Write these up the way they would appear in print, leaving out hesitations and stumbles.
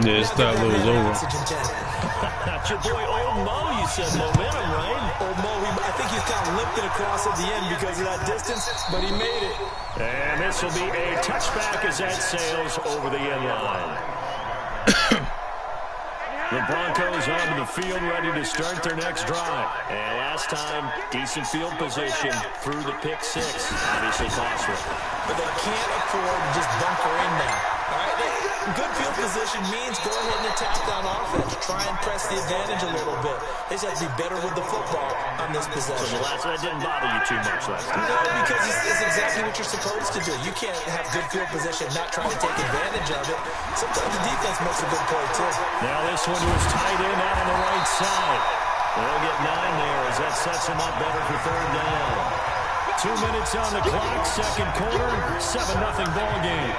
Yeah, it's that was over. That's your boy Old Mo, you said momentum, right? Old Mo, I think he's kind of limping across at the end because of that distance, but he made it. And this will be a touchback as that sails over the end line. The Broncos onto the field ready to start their next drive. And last time, decent field position through the pick six. Obviously costly. But they can't afford to just bunker in now. All right? Good field position means go ahead and attack on offense. Try and press the advantage a little bit. They just have to be better with the football on this possession. So the last one didn't bother you too much last time. No, because it's exactly what you're supposed to do. You can't have good field position and not try to take advantage of it. Sometimes the defense makes a good play, too. Now this one was tight end out on the right side. They'll get 9 there as that sets them up better for third down. 2 minutes on the clock, second quarter, 7-0 ball game.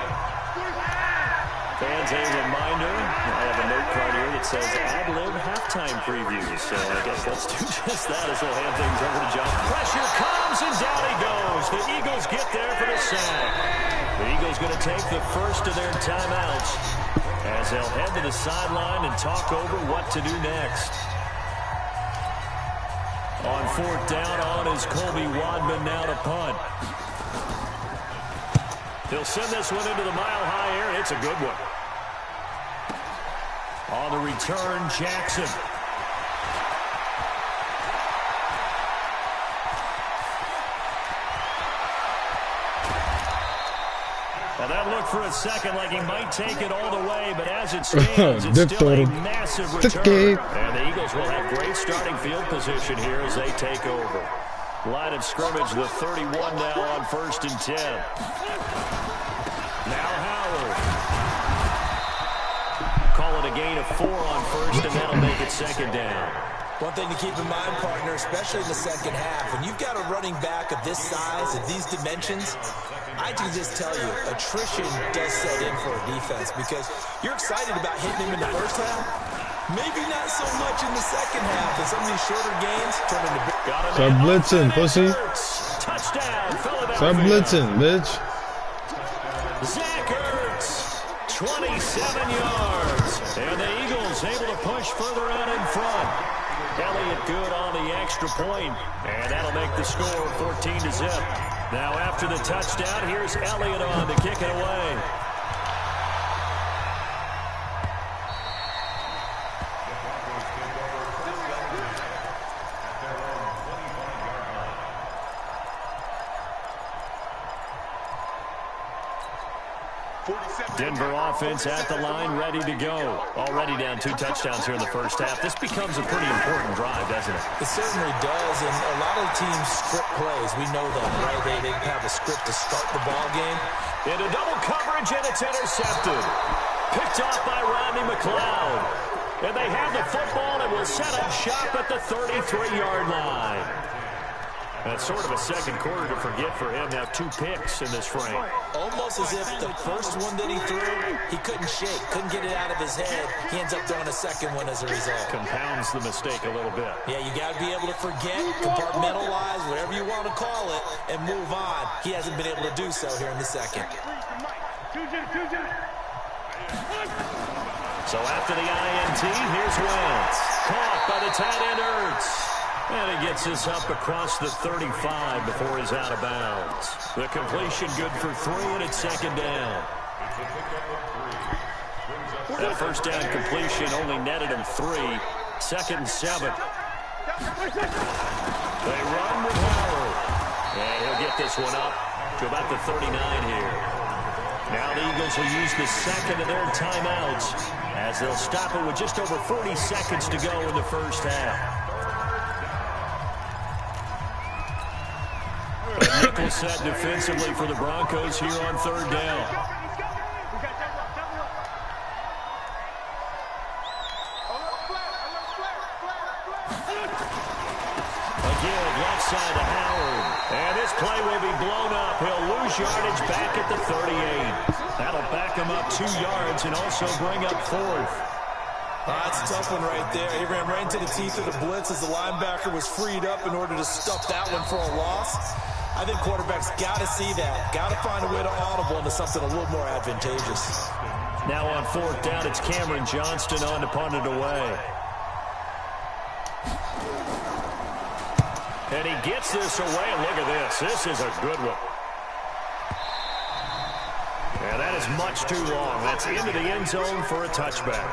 Fans, a reminder, I have a note card here that says ad-lib halftime previews. So I guess let's do just that as we'll hand things over to John. Pressure comes and down he goes. The Eagles get there for the sack. The Eagles going to take the first of their timeouts as they'll head to the sideline and talk over what to do next. On fourth down on is Colby Wadman now to punt. He'll send this one into the mile-high air, and it's a good one. On the return, Jackson. Well, that looked for a second like he might take it all the way, but as it stands, it's still a massive return. And the Eagles will have great starting field position here as they take over. Line of scrimmage, the 31 now on 1st and 10. Now Howard. Call it a gain of 4 on first, and that'll make it second down. One thing to keep in mind, partner, especially in the second half, when you've got a running back of this size, of these dimensions, I can just tell you, attrition does set in for a defense because you're excited about hitting him in the first half. Maybe not so much in the second half, and some of these shorter gains turn into big. Stop blitzing, pussy. Touchdown, Philadelphia. Stop blitzing, bitch. Zach Ertz, 27 yards. And the Eagles able to push further out in front. Elliott good on the extra point, and that'll make the score 14-0. Now after the touchdown, here's Elliott on to kick it away. Denver offense at the line, ready to go. Already down 2 touchdowns here in the first half. This becomes a pretty important drive, doesn't it? It certainly does, and a lot of teams script plays. We know that, right? They have a script to start the ball game. Into double coverage, and it's intercepted. Picked off by Rodney McLeod. And they have the football and will set up shop at the 33-yard line. That's sort of a second quarter to forget for him. Now 2 picks in this frame. Almost as if the first one that he threw, he couldn't shake, couldn't get it out of his head. He ends up throwing a second one as a result. Compounds the mistake a little bit. Yeah, you got to be able to forget, compartmentalize, whatever you want to call it, and move on. He hasn't been able to do so here in the second. So after the INT, here's Wentz. Caught by the tight end Ertz. And he gets this up across the 35 before he's out of bounds. The completion good for 3, and it's second down. That first down completion only netted him 3. Second and 7. They run with Howard. And he'll get this one up to about the 39 here. Now the Eagles will use the second of their timeouts as they'll stop it with just over 40 seconds to go in the first half. Nickel set defensively for the Broncos here on third down. Again, left side to Howard. And this play will be blown up. He'll lose yardage back at the 38. That'll back him up 2 yards and also bring up 4th. That's a tough one right there. He ran right into the teeth of the blitz as the linebacker was freed up in order to stuff that one for a loss. I think quarterbacks got to see that. Got to find a way to audible into something a little more advantageous. Now on fourth down, it's Cameron Johnston on to punt it away. And he gets this away, and look at this. This is a good one. And that is much too long. That's into the end zone for a touchback.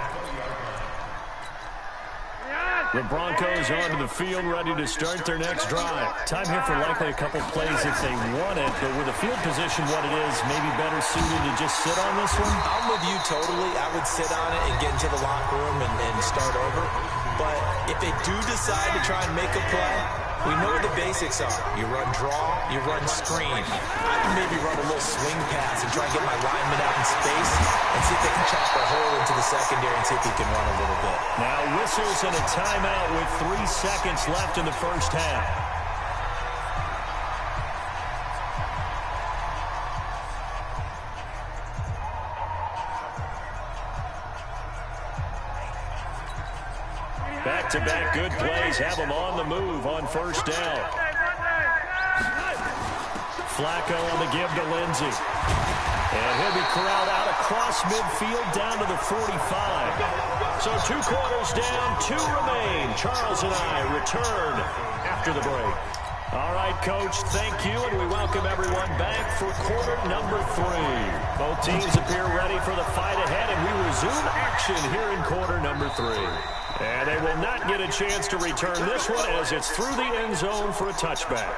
The Broncos onto the field, ready to start their next drive. Time here for likely a couple plays if they want it, but with the field position what it is, maybe better suited to just sit on this one? I'm with you totally. I would sit on it and get into the locker room and start over. But if they do decide to try and make a play, we know what the basics are. You run draw, you run screen. I can maybe run a little swing pass and try and get my lineman out in space and see if they can chop a hole into the secondary and see if he can run a little bit. Now whistles and a timeout with 3 seconds left in the first half. Back-to-back good plays have them on the move on first down. Flacco on the give to Lindsey. And he'll be corralled out across midfield down to the 45. So 2 quarters down, 2 remain. Charles and I return after the break. All right, Coach, thank you, and we welcome everyone back for quarter number 3. Both teams appear ready for the fight ahead, and we resume action here in quarter number 3. And they will not get a chance to return this one as it's through the end zone for a touchback.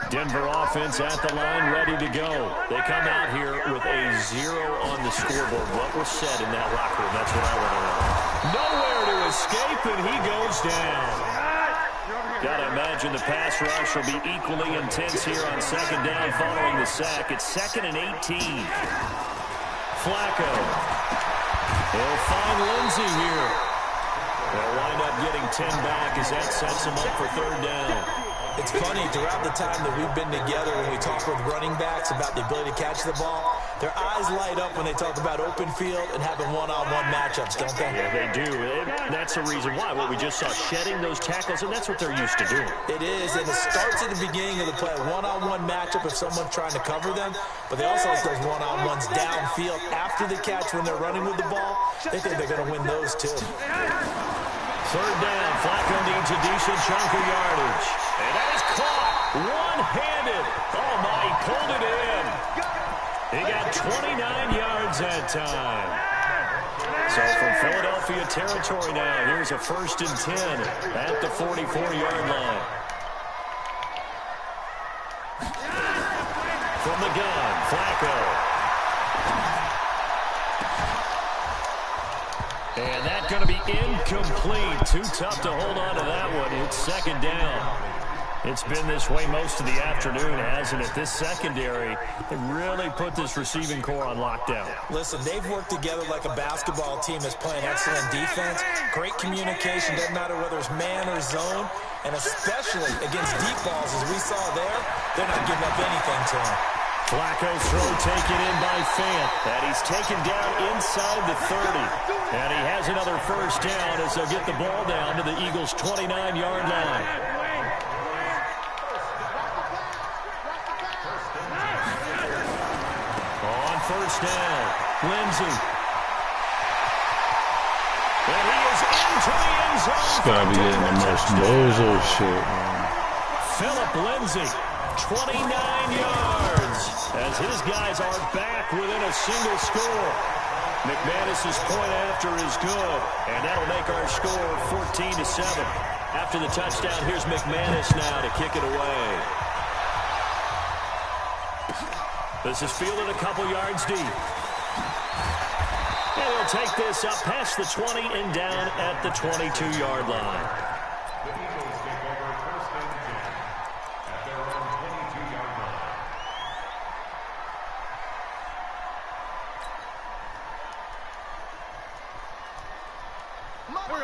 Denver offense at the line, ready to go. They come out here with a 0 on the scoreboard. What was said in that locker room? That's what I want to know. Nowhere to escape, and he goes down. Got to imagine the pass rush will be equally intense here on second down following the sack. It's 2nd and 18. Flacco. He'll find Lindsey here. They'll wind up getting 10 back as that sets them up for 3rd down. It's funny, throughout the time that we've been together, when we talk with running backs about the ability to catch the ball, their eyes light up when they talk about open field and having one-on-one matchups, don't they? Yeah, they do. That's the reason why. What we just saw, shedding those tackles, and that's what they're used to doing. It is, and it starts at the beginning of the play, one-on-one matchup if someone's trying to cover them, but they also have those one-on-ones downfield after the catch when they're running with the ball. They think they're going to win those, too. 3rd down, Flacco needs a decent chunk of yardage. And that is caught one-handed. Oh, my, he pulled it in. He got 29 yards that time. So from Philadelphia territory now, here's a 1st and 10 at the 44-yard line. From the gun, Flacco. And that's going to be incomplete. Too tough to hold on to that one. It's 2nd down. It's been this way most of the afternoon, hasn't it? This secondary, they really put this receiving core on lockdown. Listen, they've worked together like a basketball team that's playing excellent defense. Great communication, doesn't matter whether it's man or zone. And especially against deep balls, as we saw there, they're not giving up anything to them. Flacco's throw taken in by Fant. And he's taken down inside the 30. And he has another 1st down as they'll get the ball down to the Eagles' 29-yard line. First down, Lindsey. And he is into the end zone. He's got to be getting the most bozo shit, man. Philip Lindsey, 29 yards, as his guys are back within a single score. McManus's point after is good, and that'll make our score 14-7. After the touchdown, here's McManus now to kick it away. This is fielded a couple yards deep. And he'll take this up past the 20 and down at the 22-yard line.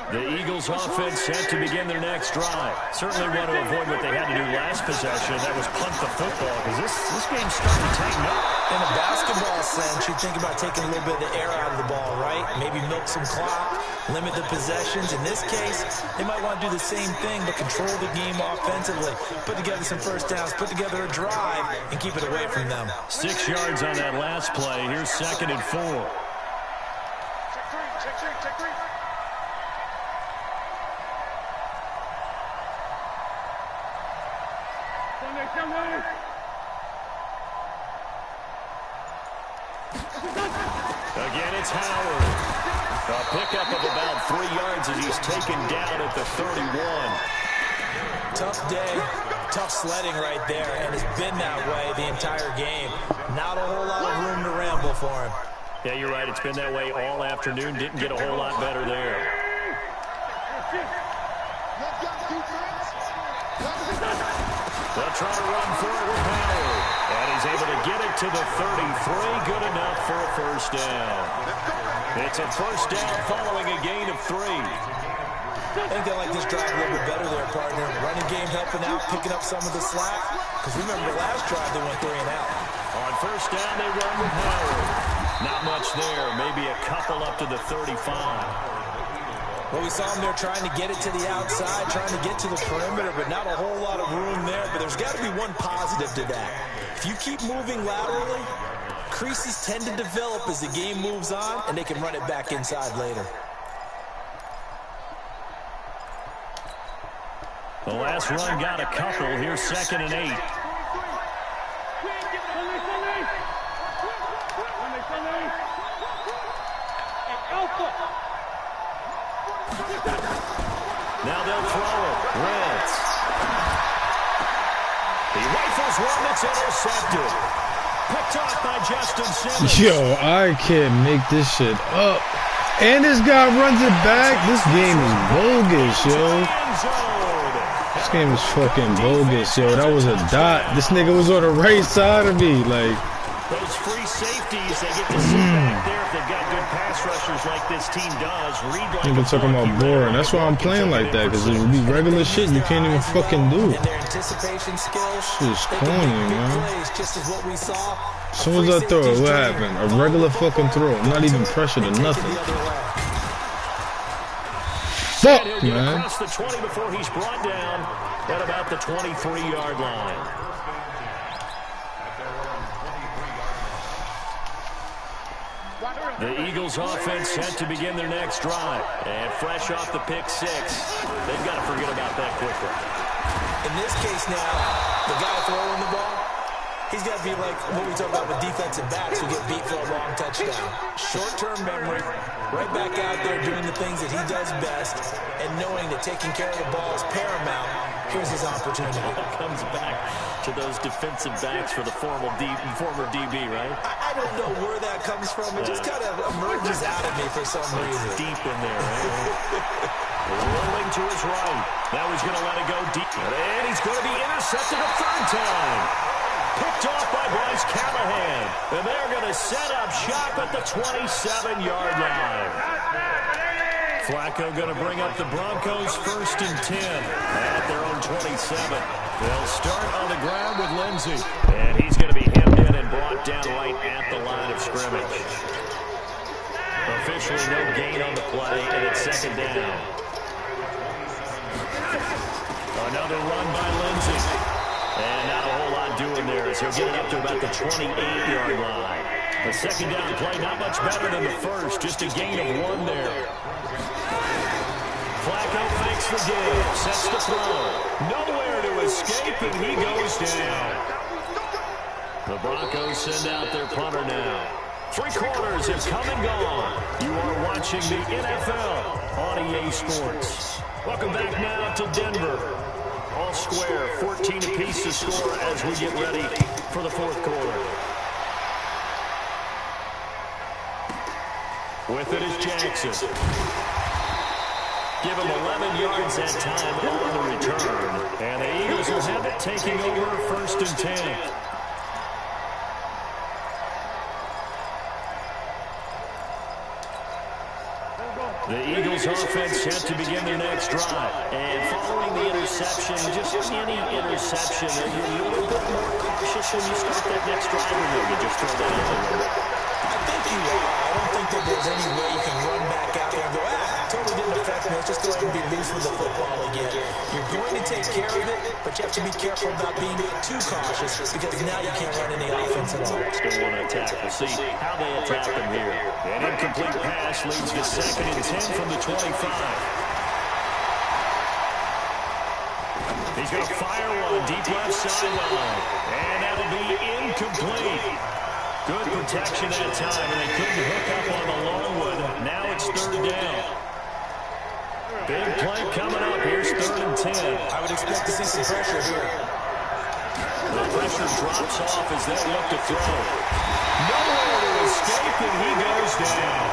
The Eagles offense set to begin their next drive. Certainly want to avoid what they had to do last possession. That was punt the football, because this game's starting to tighten up. In a basketball sense, you think about taking a little bit of the air out of the ball, right? Maybe milk some clock. limit the possessions. In this case, they might want to do the same thing, but control the game offensively. Put together some first downs, put together a drive, and keep it away from them. 6 yards on that last play. Here's 2nd and 4. Again, it's Howard. A pickup of about 3 yards as he's taken down at the 31. Tough day, tough sledding right there, and it's been that way the entire game. Not a whole lot of room to ramble for him. Yeah, you're right. It's been that way all afternoon. Didn't get a whole lot better there. They'll try to run for it with Howard. And he's able to get it to the 33. Good enough for a first down. It's a first down following a gain of 3. I think they like this drive a little bit better there, partner. Running game helping out, picking up some of the slack. Because remember, the last drive they went 3 and out. On first down, they run with Howard. Not much there. Maybe a couple up to the 35. Well, we saw him there trying to get it to the outside, trying to get to the perimeter, but not a whole lot of room there. But there's got to be one positive to that. If you keep moving laterally, creases tend to develop as the game moves on, and they can run it back inside later. The last run got a couple. Here's 2nd and 8. Now they'll throw it. Wentz. He rifles one that's intercepted. Picked off by Justin Simmons. Yo, I can't make this shit up. And this guy runs it back. This game is bogus, yo. This game is fucking bogus, yo. That was a dot. This nigga was on the right side of me, like. Those free safeties, they get to sit back there if they've got good pass rushers like this team does. Read like Nigga talking about boring. That's why I'm playing like that, because it would be regular shit you can't even fucking do. And their anticipation skills, Shit's corny, man. just as what we saw. As soon as I throw it, what happened? A regular fucking throw. I'm not even pressured or nothing. Fuck, man. Across the 20 before he's brought down at about the 23-yard line. The Eagles offense set to begin their next drive. And fresh off the pick 6, they've got to forget about that quickly. In this case now, the guy throwing the ball, he's got to be like what we talk about with defensive backs who get beat for a long touchdown. Short-term memory, right back out there doing the things that he does best, and knowing that taking care of the ball is paramount. Here's his opportunity. Comes back to those defensive backs for the former DB, right? I don't know where that comes from. It just kind of emerges out of me for some reason. Deep in there, right? Rolling to his right. Now he's going to let it go deep. And he's going to be intercepted a 3rd time. Picked off by Bryce Callahan. And they're going to set up shop at the 27-yard line. Flacco going to bring up the Broncos 1st and 10 at their own 27. They'll start on the ground with Lindsey. And he's going to be hemmed in and brought down right at the line of scrimmage. Officially no gain on the play, and it's 2nd down. Another run by Lindsey. And not a whole lot doing there as he'll get it up to about the 28-yard line. The 2nd down play, not much better than the first, just a gain of 1 there. Flacco fakes the give, sets the throw. Nowhere to escape, and he goes down. The Broncos send out their punter now. 3 quarters have come and gone. You are watching the NFL on EA Sports. Welcome back now to Denver. All square, 14 apiece to score as we get ready for the 4th quarter. With it is Jackson. Give him 11 yards that time on the return. And the Eagles will have it taking over 1st and 10. The Eagles offense set to begin their next drive. And following the interception, just any interception, are you a little bit more cautious when you start that next drive, or will you just throw that in? I think you are. I don't think that there's any way you can run back out there and go, total man. Just go ahead and be loose with the football again. You're going to take care of it, but you have to be careful about being too cautious because now you can't run any offense at all. Still want to attack. We'll see how they attack him here. An incomplete pass leads to 2nd and 10 from the 25. He's going to fire one deep left sideline. And that'll be incomplete. Good protection that time, and they couldn't hook up on the long one. Now it's 3rd down. Big play coming up. Here's 3rd and 10. I would expect to see some pressure here. The pressure drops off as they look to throw. Nowhere to escape, and he goes down.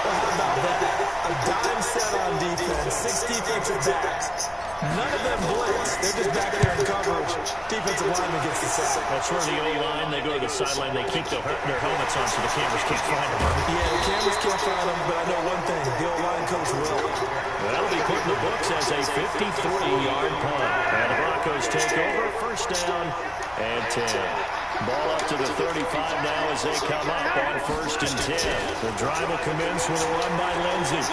How about that? A dime set on defense. 6 defensive backs. None of them blitz. They're just back there in coverage. Defensive lineman gets the sack. That's where the O-line, they go to the sideline, they keep their helmets on so the cameras can't find them. Yeah, the cameras can't find them, but I know one thing. The O-line coach will. That'll be put in the books as a 53-yard punt. And the Broncos take over. 1st down and 10. Ball up to the 35 now as they come up on 1st and 10. The drive will commence with a run by Lindsey.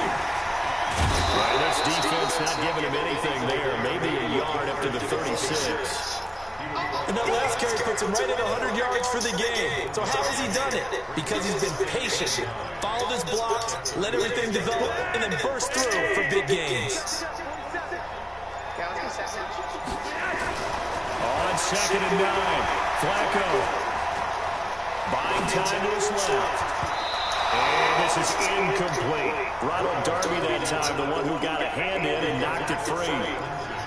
Right, this defense not giving him anything there. Maybe a yard up to the 36. And that last carry puts him right at 100 yards for the game. So how has he done it? Because he's been patient, followed his blocks, let everything develop, and then burst through for big gains. On 2nd and 9, Flacco buying time to his left. And this is incomplete. Ronald Darby that time, the one who got a hand in and knocked it free.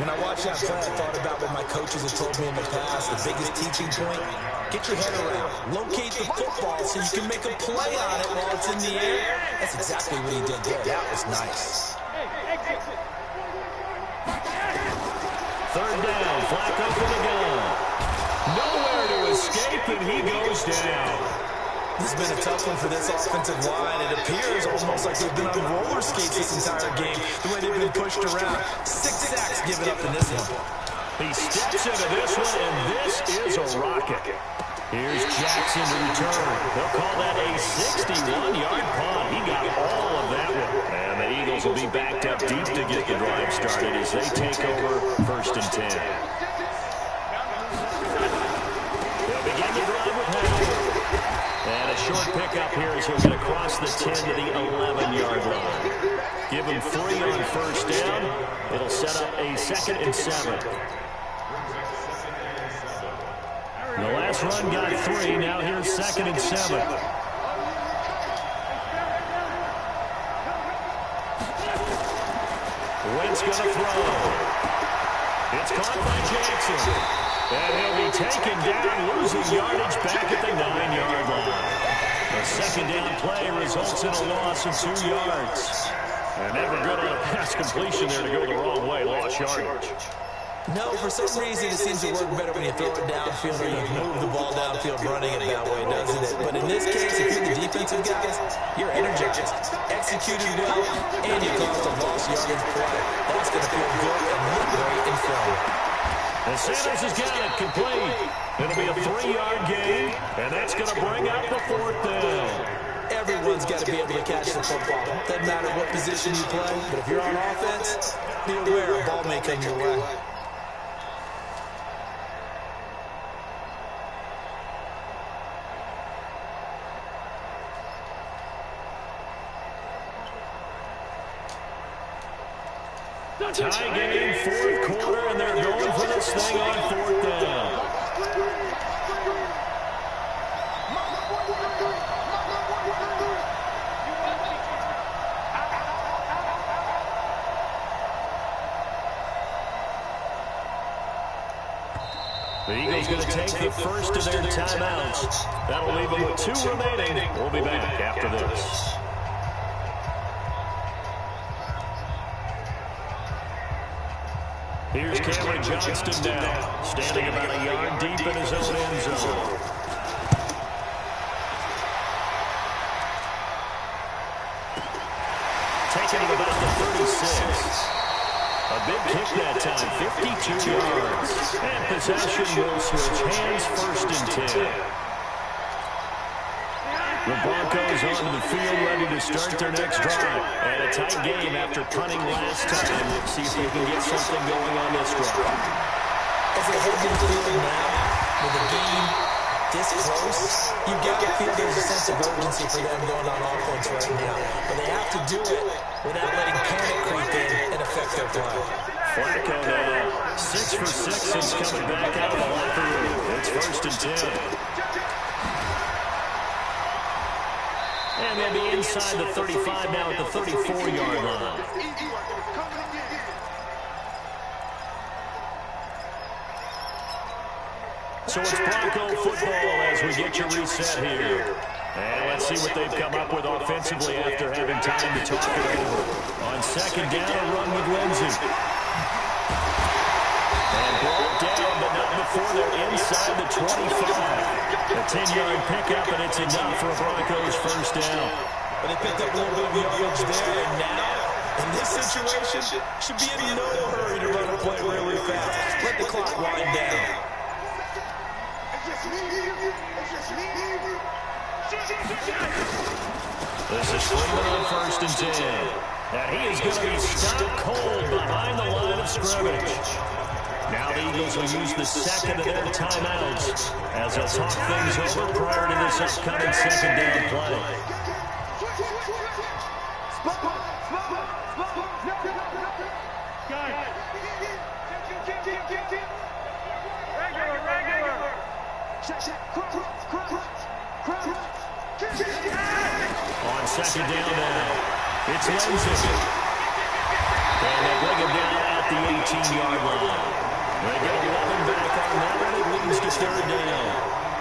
When I watched that play, I thought about what my coaches have told me in the past. The biggest teaching point, get your head around. Locate the football so you can make a play on it while it's in the air. That's exactly what he did there. That was nice. 3rd down, Flacco for the gun. Nowhere to escape, and he goes down. This has been a tough one for this offensive line. It appears almost like they've been on roller skates this entire game, the way they've been pushed around. 6 sacks given up in this one. He steps into this one, and this is a rocket. Here's Jackson to return. They'll call that a 61-yard punt. He got all of that one. And the Eagles will be backed up deep to get the drive started as they take over 1st and 10. They'll begin the drive with Howard. And a short pickup here as he'll get across the 10 to the 11-yard line. Give him 3 on 1st down. It'll set up a 2nd and 7. The last run got 3. Now here's 2nd and 7. Wentz going to throw. It's caught by Jackson. And he'll be taken down, losing yardage back at the 9-yard line. The 2nd down play results in a loss of 2 yards. And never good on a pass completion there to go the wrong way. Lost yardage. No, for some reason it seems to work better when you throw it downfield or you move the ball downfield running it that way, doesn't it? But in this case, if you're the defensive guys, you're energized, executed well, and you caused a lost yardage play. That's going to feel good and look great in film. And Sanders has got it complete. It'll be a 3-yard gain, and that's going to bring up the 4th down. Everyone's got to be able to catch the football. Doesn't matter what position you play, but if you're on offense, be aware a ball may come your way. Tie game, 4th quarter, and they're going for this thing on 4th down. The Eagles going to take the first of their timeouts. That'll leave them with 2 remaining. We'll be back after this. Here's Cameron Johnston now, standing about a yard deep in his own end zone. Taking it about the 36. A big kick that time, 52 yards. And possession will switch hands, 1st and 10. The Broncos onto the field, ready to start their next drive. And a tight game after punting last time. Let's see if they can get something going on this drive. As they head to the field now, with the game this close, you've got to feel there's a sense of urgency for them going on offense right now. But they have to do it without letting panic creep in and affect their play. Flacco now, 6 for 6 since coming back out of the locker room. It's 1st and 10. And they'll be inside the 35 now at the 34-yard line. So it's Bronco football as we get you reset here. And let's see what they've come up with offensively after having time to talk it over. On 2nd down, a run with Lindsey. And brought down, but not before they're inside the 25. A 10-yard pickup, and it's enough for a Broncos 1st down. But they picked up a little bit of yardage there, and now, in this situation, should be in no hurry to run a play really fast. Let the clock wind down. This is Freeman on 1st and 10. And he is going to be stopped cold behind the line of scrimmage. Now the Eagles will use the 2nd of their timeouts as they'll talk things over prior to this upcoming 2nd down play. On 2nd down now, it's Lindsey. And they bring him down at the 18-yard line. They get 11 back on that one. It leads to 3rd down.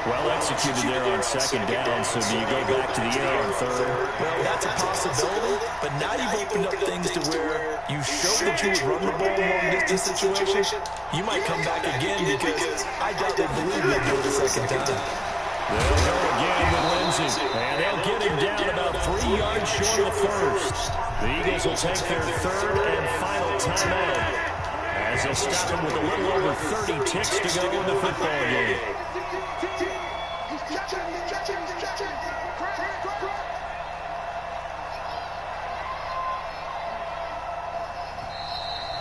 Well executed there on 2nd down, so do you go back to the air on 3rd? Well, that's a possibility, but now you've opened up things to where you showed that you would run the ball in long-distance situation. You might come back again because I doubt they believe you'll do it a 2nd time. They'll go again with Lindsey, and they'll get him down about 3 yards short of the 1st. The Eagles will take their 3rd and final timeout as they'll stop him with a little over 30 ticks to go in the football game.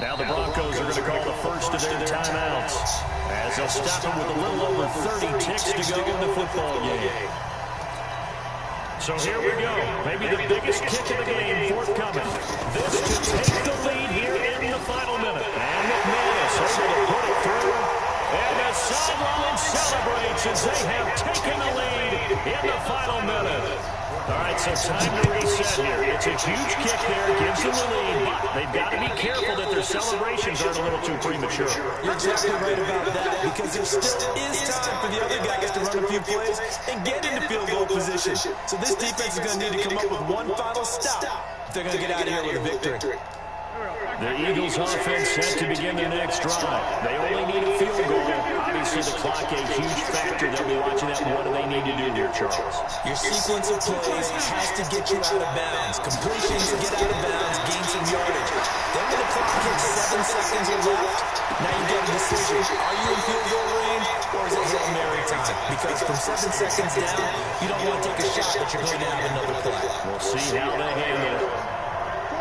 Now the Broncos are going to call the 1st of their timeouts as they'll stop him with a little over 30 ticks to go in the football game. So here we go. Maybe the biggest kick of the game forthcoming. This to take the lead here in the final minute. And McManus able to put it through. And the sideline celebrates as they have taken the lead in the final minute. All right, so time to reset here. It's a huge kick there, gives them the lead, but they've got to be careful that their celebrations aren't a little too premature. You're exactly right about that, because there still is time for the other guys to run a few plays and get into field goal position. So this defense is going to need to come up with one final stop if they're going to get out of here with a victory. The Eagles offense set to begin their next drive. They only need a field goal. Obviously, the clock a huge factor. They'll be watching that. What do they need to do here, Charles? Your sequence of plays has to get you out of bounds. Completions, get out of bounds, gain some yardage. Then when the clock hits 7 seconds or left, now you get a decision. Are you in field goal range, or is it Hail Mary time? Because from 7 seconds down, you don't want to take a shot that you're going to have another play. We'll see how they handle it.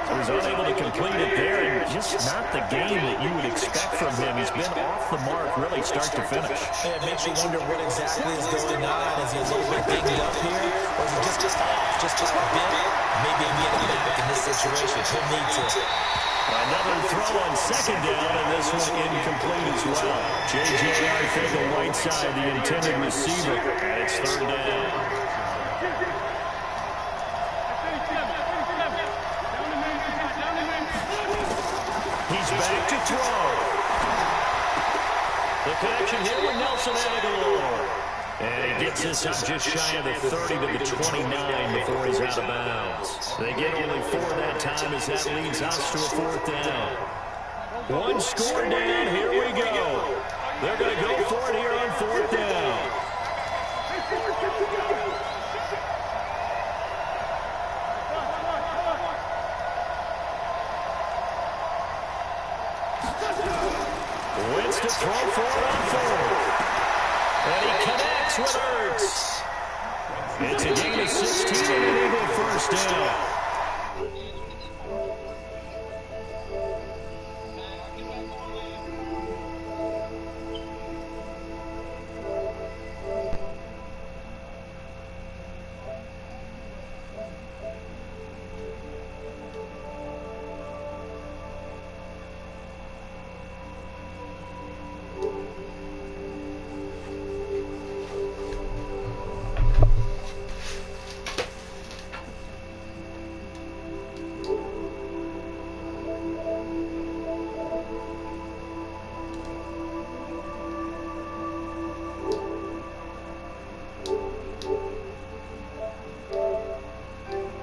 He was unable to complete it there, and just not the game that you would expect from him. He's been off the mark, really, start to finish. And it makes you wonder what exactly is going on. Is he a little bit dinged up here, or is he just off, just by a bit? Maybe he get him back in this situation. He'll need to. Another throw on 2nd down, and this one incomplete as well. J.J. Arcega-Whiteside, the intended receiver, and it's 3rd down. He's back to throw. The connection here with Nelson Aguilar. And he gets this up just shy of the 30 to the 29 before he's out of bounds. They get only 4 that time as that leads us to a 4th down. One score down, here we go. They're going to go for it here on 4th down. Wentz to throw for it on 4th. And he connects with Ertz. It's a gain of 16 and an Eagle first down.